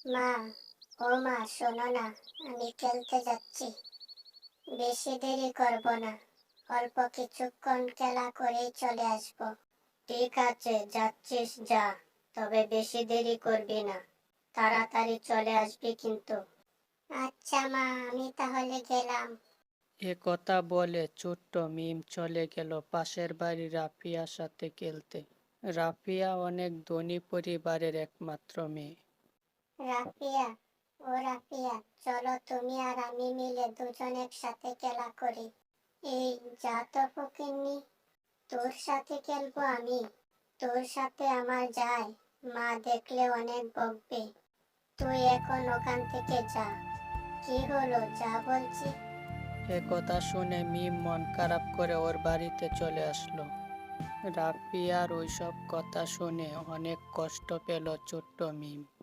মা, ও মা, শোনো না, আমি খেলতে যাচ্ছি। বেশি দেরি করব না, অল্প কিছুক্ষণ খেলা করেই চলে আসব। ঠিক আছে, যাচ্ছিস যা, তবে বেশি দেরি করবি না, তাড়াতাড়ি চলে আসবি কিন্তু। আচ্ছা মা, আমি তাহলে গেলাম। এ কথা বলে ছোট্ট মিম চলে গেল পাশের বাড়ি রাফিয়ার সাথে খেলতে। রাফিয়া অনেক ধনী পরিবারের একমাত্র মেয়ে। রাফিয়া, ও রাফিয়া, চলো তুমি আর আমি মিলে দুজন একসাথে খেলা করি। এই, যা তো ফকিন্নি, তোর সাথে খেলবো আমি? তোর সাথে আমার যায়, মা দেখলে অনেক বকবে। তুই এখন ওখান থেকে যা। কি হলো, যা বলছি। এ কথা শুনে মিম মন খারাপ করে ওর বাড়িতে চলে আসলো। রাফিয়ার ওইসব কথা শুনে অনেক কষ্ট পেল ছোট্ট মিম।